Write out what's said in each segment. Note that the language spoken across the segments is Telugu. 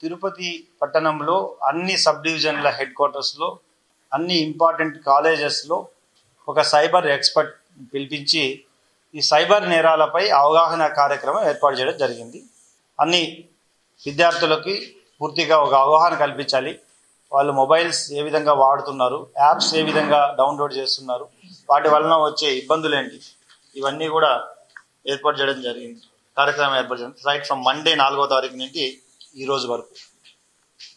తిరుపతి పట్టణంలో అన్ని సబ్ డివిజన్ల హెడ్ క్వార్టర్స్లో అన్ని ఇంపార్టెంట్ కాలేజెస్లో ఒక సైబర్ ఎక్స్పర్ట్ పిలిపించి ఈ సైబర్ నేరాలపై అవగాహన కార్యక్రమం ఏర్పాటు చేయడం జరిగింది. అన్ని విద్యార్థులకి పూర్తిగా ఒక అవగాహన కల్పించాలి. వాళ్ళు మొబైల్స్ ఏ విధంగా వాడుతున్నారు, యాప్స్ ఏ విధంగా డౌన్లోడ్ చేస్తున్నారు, వాటి వలన వచ్చే ఇబ్బందులు ఏంటి, ఇవన్నీ కూడా ఏర్పాటు చేయడం జరిగింది. కార్యక్రమం ఏర్పాటు చేయడం రైట్ ఫ్రమ్ మండే 4వ తారీఖు నుండి ఈ రోజు వరకు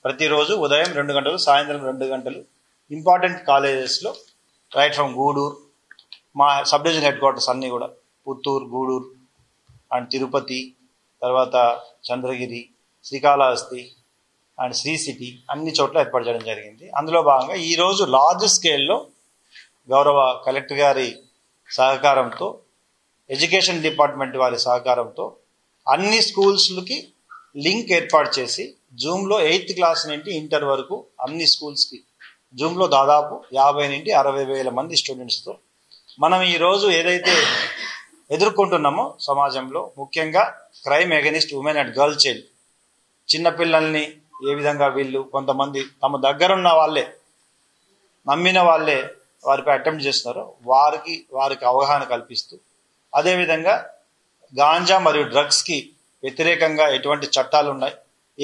ప్రతిరోజు ఉదయం 2 గంటలు, సాయంత్రం 2 గంటలు ఇంపార్టెంట్ కాలేజెస్లో రైట్ ఫ్రమ్ గూడూరు, మా సబ్ డివిజన్ హెడ్ క్వార్టర్స్ అన్నీ కూడా పుత్తూరు, గూడూరు అండ్ తిరుపతి, తర్వాత చంద్రగిరి, శ్రీకాళహస్తి అండ్ శ్రీ సిటీ అన్ని చోట్ల ఏర్పాటు చేయడం జరిగింది. అందులో భాగంగా ఈరోజు లార్జ్ స్కేల్లో గౌరవ కలెక్టర్ గారి సహకారంతో, ఎడ్యుకేషన్ డిపార్ట్మెంట్ వారి సహకారంతో అన్ని స్కూల్స్కి లింక్ ఏర్పాటు చేసి జూమ్లో 8th క్లాస్ నుండి ఇంటర్ వరకు అన్ని స్కూల్స్కి జూమ్లో దాదాపు 50 నుండి 60 వేల మంది స్టూడెంట్స్తో మనం ఈరోజు ఏదైతే ఎదుర్కొంటున్నామో సమాజంలో, ముఖ్యంగా crime against women and girl child, చిన్నపిల్లల్ని ఏ విధంగా వీళ్ళు కొంతమంది తమ దగ్గరున్న వాళ్ళే నమ్మిన వాళ్ళే వారిపై అటెంప్ట్ చేస్తున్నారో వారికి అవగాహన కల్పిస్తూ, అదేవిధంగా గాంజా మరియు డ్రగ్స్కి వ్యతిరేకంగా ఎటువంటి చట్టాలు ఉన్నాయి,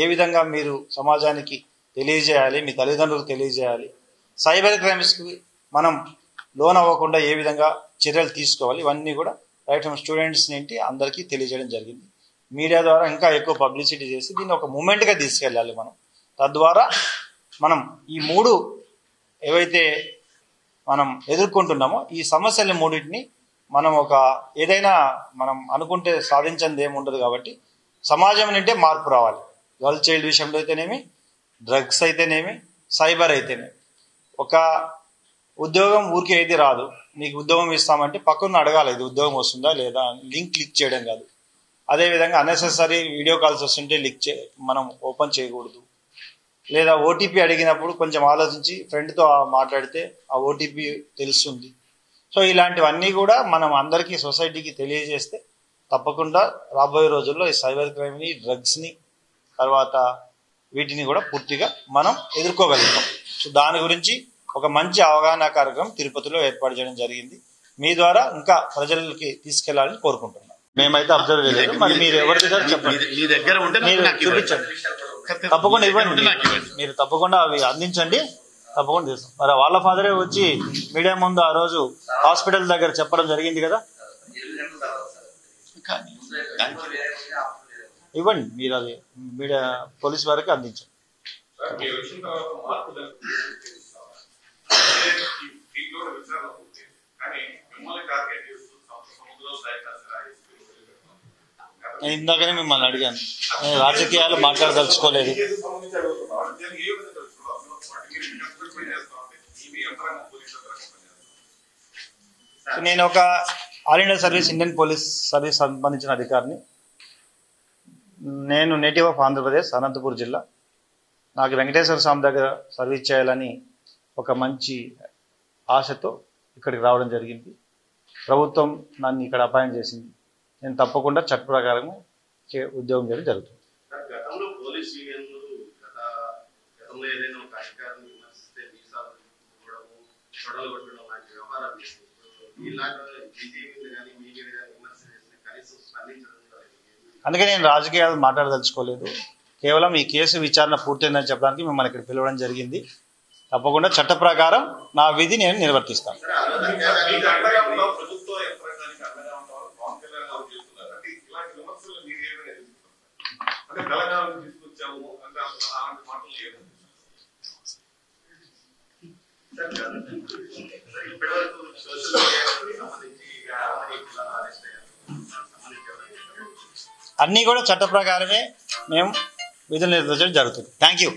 ఏ విధంగా మీరు సమాజానికి తెలియజేయాలి, మీ తల్లిదండ్రులకు తెలియజేయాలి, సైబర్ క్రైమ్స్కి మనం లోన్ అవ్వకుండా ఏ విధంగా చర్యలు తీసుకోవాలి, ఇవన్నీ కూడా రైట్ ఫ్రమ్ స్టూడెంట్స్ నుండి అందరికీ తెలియజేయడం జరిగింది. మీడియా ద్వారా ఇంకా ఎక్కువ పబ్లిసిటీ చేసి దీన్ని ఒక మూమెంట్గా తీసుకెళ్ళాలి. తద్వారా మనం ఈ 3 ఏవైతే మనం ఎదుర్కొంటున్నామో ఈ సమస్యల మూడింటిని మనం ఏదైనా మనం అనుకుంటే సాధించింది ఏమి ఉండదు. కాబట్టి సమాజం నుండే మార్పు రావాలి. గర్ల్ చైల్డ్ విషయంలో అయితేనేమి, డ్రగ్స్ అయితేనేమి, సైబర్ అయితేనేమి. ఒక ఉద్యోగం ఊరికే ఏది రాదు. నీకు ఉద్యోగం ఇస్తామంటే పక్కన అడగాలి, ఇది ఉద్యోగం వస్తుందా లేదా, లింక్ క్లిక్ చేయడం కాదు. అదేవిధంగా అన్నెసెసరీ వీడియో కాల్స్ వస్తుంటే మనం ఓపెన్ చేయకూడదు. లేదా ఓటీపీ అడిగినప్పుడు కొంచెం ఆలోచించి ఫ్రెండ్తో మాట్లాడితే ఆ ఓటీపీ తెలుస్తుంది. సో ఇలాంటివన్నీ కూడా మనం అందరికీ సొసైటీకి తెలియజేస్తే తప్పకుండా రాబోయే రోజుల్లో ఈ సైబర్ క్రైమ్ని, డ్రగ్స్ని, తర్వాత వీటిని కూడా పూర్తిగా మనం ఎదుర్కోగలుగుతాం. సో దాని గురించి ఒక మంచి అవగాహన కార్యక్రమం తిరుపతిలో ఏర్పాటు చేయడం జరిగింది. మీ ద్వారా ఇంకా ప్రజలకి తీసుకెళ్లాలని కోరుకుంటున్నాం. మేమైతే అబ్జర్వ్ చేయలేదు. మరి మీరు ఎవరి దగ్గర చెప్పండి, మీరు చూపించండి, తప్పకుండా ఇవ్వండి. మీరు తప్పకుండా అవి అందించండి, తప్పకుండా చేస్తాం. మరి వాళ్ళ ఫాదరే వచ్చి మీడియా ముందు ఆ రోజు హాస్పిటల్ దగ్గర చెప్పడం జరిగింది కదా, ఇవ్వండి. మీరు అది మీడియా పోలీస్ వారికి అందించండి. నేను ఇందాకనే మిమ్మల్ని అడిగాను, నేను రాజకీయాలు మాట్లాడదలుచుకోలేదు. నేను ఒక all India service, Indian police service సంబంధించిన అధికారిని. నేను నేటివ్ ఆఫ్ ఆంధ్రప్రదేశ్, అనంతపూర్ జిల్లా. నాకు వెంకటేశ్వర స్వామి దగ్గర సర్వీస్ చేయాలని ఒక మంచి ఆశతో ఇక్కడికి రావడం జరిగింది. ప్రభుత్వం నన్ను ఇక్కడ అపాయింట్ చేసింది. నేను తప్పకుండా చట్ట ప్రకారం ఉద్యోగం చేయడం జరుగుతుంది. అందుకే నేను రాజకీయాలు మాట్లాడదలుచుకోలేదు. కేవలం ఈ కేసు విచారణ పూర్తయిందని చెప్పడానికి మిమ్మల్ని ఇక్కడ పిలవడం జరిగింది. తప్పకుండా చట్ట ప్రకారం నా విధి నేను నిర్వర్తిస్తాను. అన్నీ కూడా చట్ట ప్రకారమే మేము విధులు నిర్వహించడం జరుగుతుంది. Thank you.